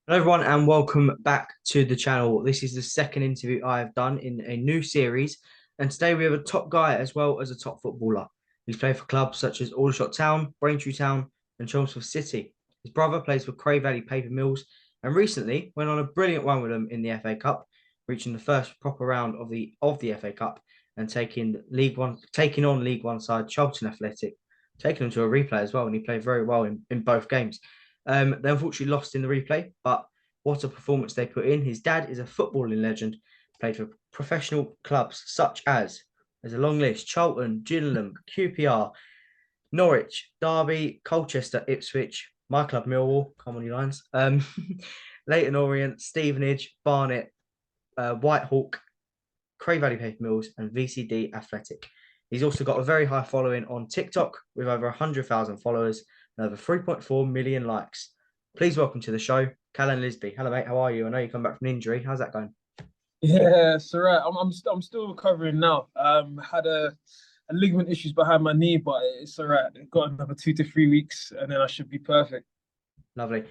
Hello, everyone, and welcome back to the channel. This is the second interview I have done in a new series, and today we have a top guy as well as a top footballer. He's played for clubs such as Aldershot Town, Braintree Town, and Chelmsford City. His brother plays for Cray Valley Paper Mills, and recently went on a brilliant run with them in the FA Cup, reaching the first proper round of the FA Cup and taking on League One side Charlton Athletic, taking them to a replay as well, and he played very well in both games. They unfortunately lost in the replay, but what a performance they put in. His dad is a footballing legend, played for professional clubs such as, there's a long list, Charlton, Gillingham, QPR, Norwich, Derby, Colchester, Ipswich, my club Millwall, come on you lines, Leighton Orient, Stevenage, Barnet, Whitehawk, Cray Valley Paper Mills, and VCD Athletic. He's also got a very high following on TikTok with over 100,000 followers and over 3.4 million likes. Please welcome to the show, Kalan Lisbie. Hello, mate. How are you? I know you come back from an injury. How's that going? Yeah, so right. I'm still recovering now. Had a ligament issues behind my knee, but it's all right. I've got another 2 to 3 weeks, and then I should be perfect. Lovely.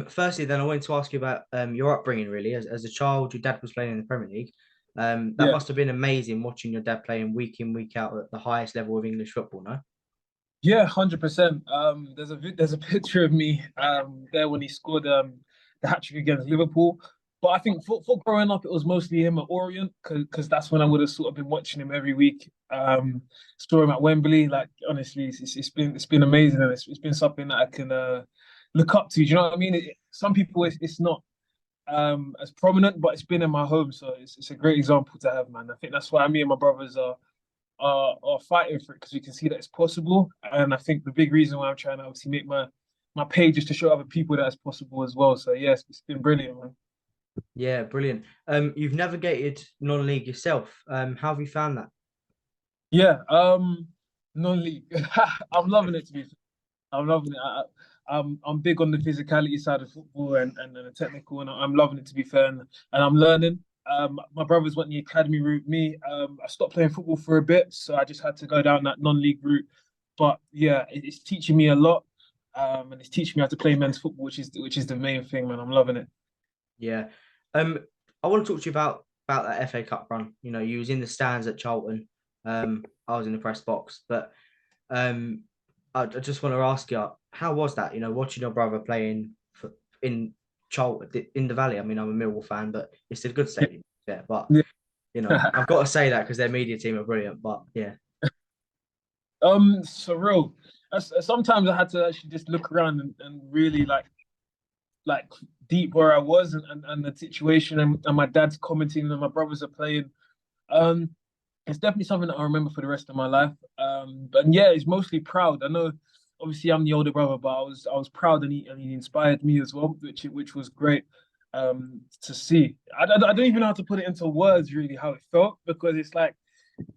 Firstly, then I wanted to ask you about your upbringing. Really, as a child, your dad was playing in the Premier League. That Yeah, must have been amazing watching your dad playing week in, week out at the highest level of English football. No? yeah, 100%. There's a picture of me there when he scored the hat trick against Liverpool. But I think for growing up, it was mostly him at Orient because that's when I would have sort of been watching him every week. Saw him at Wembley. Like honestly, it's been amazing, and it's been something that I can look up to. Do you know what I mean? Some people it's not as prominent, but it's been in my home, so it's a great example to have, man. I think that's why me and my brothers are fighting for it because we can see that it's possible, and I think the big reason why I'm trying to obviously make my page is to show other people that it's possible as well. So yes, it's been brilliant, man. Yeah, brilliant. You've navigated non-league yourself. How have you found that? Yeah, non-league. I'm loving it to be. I'm loving it. I'm big on the physicality side of football and the technical, and I'm loving it to be fair, and I'm learning. My brothers went the academy route. Me, I stopped playing football for a bit, so I just had to go down that non-league route. But yeah, it's teaching me a lot, and it's teaching me how to play men's football, which is the main thing, man. I'm loving it. Yeah. Um, I want to talk to you about that FA Cup run. You know, you was in the stands at Charlton. I was in the press box, but um, I just want to ask you, how was that? You know, watching your brother playing in Charlton in the Valley. I mean, I'm a Millwall fan, but it's a good stadium. Yeah, but Yeah. you know, I've got to say that because their media team are brilliant. But yeah, Surreal. Sometimes I had to actually just look around and really like deep where I was and the situation and my dad's commenting and my brothers are playing. Um, it's definitely something that I remember for the rest of my life. But yeah, it's mostly proud. I know, obviously, I'm the older brother, but I was proud and he inspired me as well, which was great to see. I don't even know how to put it into words really how it felt because it's like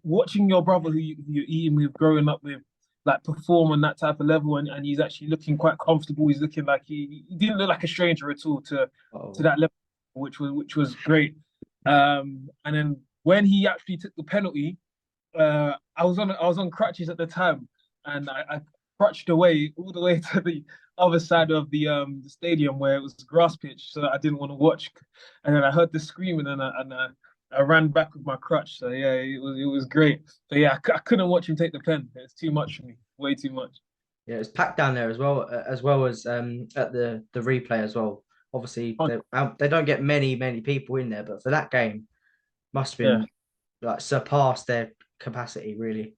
watching your brother who you're eating with, growing up with, like perform on that type of level, and he's actually looking quite comfortable. He's looking like he didn't look like a stranger at all to oh that level, which was great. And then when he actually took the penalty, I was on crutches at the time, and I crutched away all the way to the other side of the stadium where it was grass pitch, so that I didn't want to watch. And then I heard the screaming, and I ran back with my crutch. So yeah, it was great. But yeah, I couldn't watch him take the pen. It's too much for me. Way too much. yeah, it's packed down there as well as at the replay as well. Obviously, they don't get many people in there, but for that game, must have Yeah. been like surpassed their capacity really.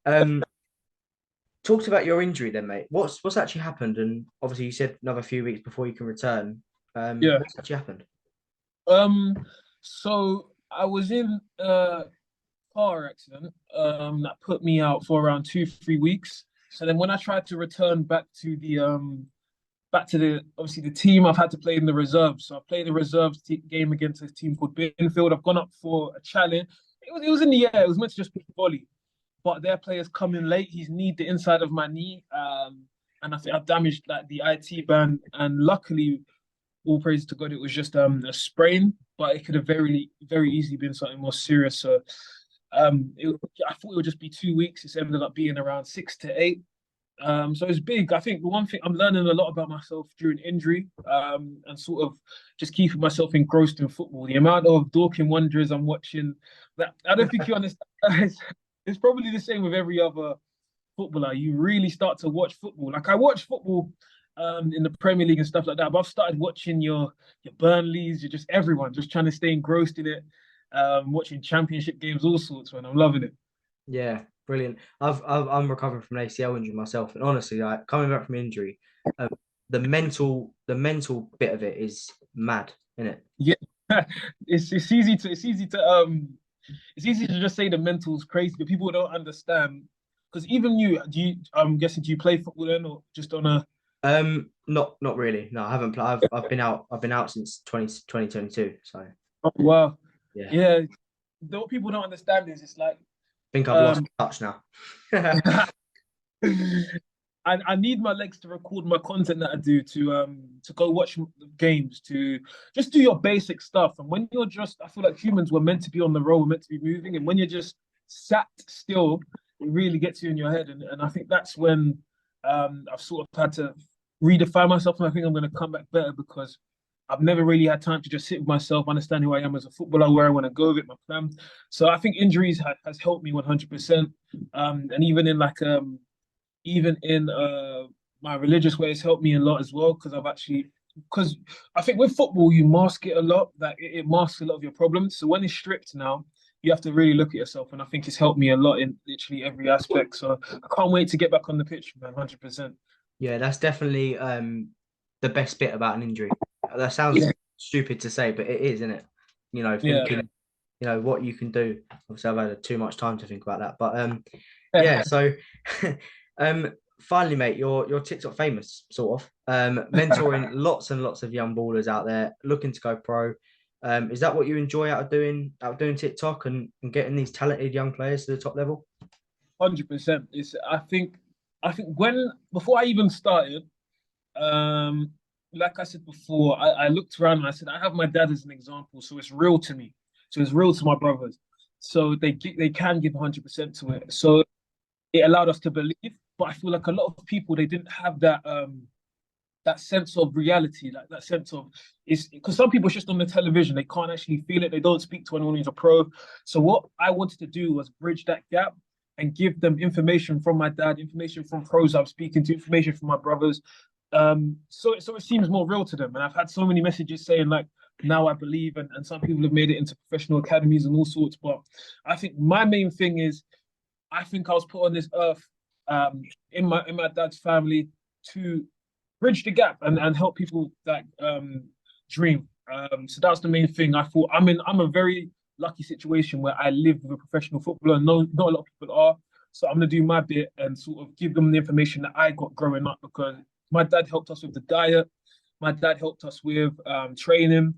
um, Talked about your injury then, mate. What's actually happened? And obviously, you said another few weeks before you can return. Yeah. What's actually happened? Um. So I was in a car accident. That put me out for around 2 3 weeks. So then when I tried to return back to the obviously the team, I've had to play in the reserves. So I played the game against a team called Binfield. I've gone up for a challenge. It was in the air. It was meant to just be a volley, but their players come in late. He's kneed the inside of my knee, and I think I've damaged like the IT band. And luckily, all praise to God, it was just a sprain, but it could have very easily been something more serious. So I thought it would just be 2 weeks. It's ended up being around 6 to 8. So it's big. I think the one thing I'm learning a lot about myself during injury, and sort of just keeping myself engrossed in football. The amount of Dorking Wanderers I'm watching, that I don't think you understand. It's probably the same with every other footballer. You really start to watch football. Like I watch football in the Premier League and stuff like that, but I've started watching your Burnleys, you're just everyone, just trying to stay engrossed in it. Watching championship games, all sorts, man. I'm loving it. Yeah, brilliant. I'm recovering from an ACL injury myself, and honestly, like coming back from injury, um, the mental bit of it is mad, isn't it? Yeah, it's easy to just say the mental's crazy, but people don't understand. Because even you, I'm guessing, do you play football then, or just on a? Not really. No, I haven't played. I've been out. I've been out since 2022. So Oh, wow, yeah, yeah. What people don't understand is it's like, think I've lost um, touch now. I need my legs to record my content that I do to go watch games, to just do your basic stuff. And when you're just, I feel like humans were meant to be on the road, we're meant to be moving, and when you're just sat still, it really gets you in your head. And I think that's when I've sort of had to redefine myself, and I think I'm going to come back better because I've never really had time to just sit with myself, understand who I am as a footballer, where I want to go with it, my plan. So I think injuries has helped me 100%. And even in my religious way, it's helped me a lot as well because because I think with football you mask it a lot, that it masks a lot of your problems. So when it's stripped now, you have to really look at yourself, and I think it's helped me a lot in literally every aspect. So I can't wait to get back on the pitch, man, 100%. Yeah, that's definitely the best bit about an injury. That sounds Yeah, stupid to say, but it is, isn't it? yeah, Thinking, what you can do. Obviously, I've had too much time to think about that, but yeah. So, finally, mate, you're TikTok famous, sort of. Mentoring lots and lots of young ballers out there looking to go pro. Is that what you enjoy out of doing TikTok and getting these talented young players to the top level? 100%. It's I think when before I even started, um, like I said before, I looked around and I said I have my dad as an example, so it's real to me. So it's real to my brothers. So they can give 100% to it. So it allowed us to believe. But I feel like a lot of people they didn't have that sense of reality, like that sense of is because some people it's just on the television, they can't actually feel it, they don't speak to anyone who's a pro. So what I wanted to do was bridge that gap and give them information from my dad, information from pros I'm speaking to, information from my brothers. So it seems more real to them. And I've had so many messages saying like now I believe, and some people have made it into professional academies and all sorts. But I think my main thing is I think I was put on this earth in my dad's family to bridge the gap and help people that dream. So that's the main thing. I thought I'm a very lucky situation where I live with a professional footballer. No, not a lot of people are. So I'm gonna do my bit and sort of give them the information that I got growing up because my dad helped us with the diet. My dad helped us with training.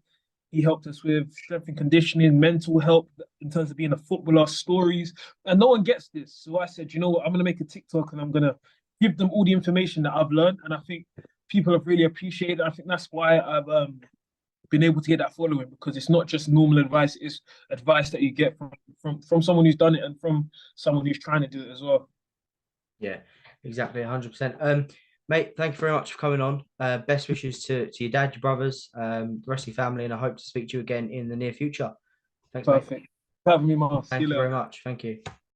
He helped us with strength and conditioning, mental health in terms of being a footballer, stories. And no one gets this. So I said, you know what, I'm going to make a TikTok and I'm going to give them all the information that I've learned. And I think people have really appreciated it. I think that's why I've been able to get that following because it's not just normal advice, it's advice that you get from someone who's done it and from someone who's trying to do it as well. Yeah, exactly, 100%. Mate, thank you very much for coming on. Best wishes to your dad, your brothers, the rest of your family, and I hope to speak to you again in the near future. Thanks, mate. Perfect. Having me, Mars. See Thank you you very later. much. Thank you.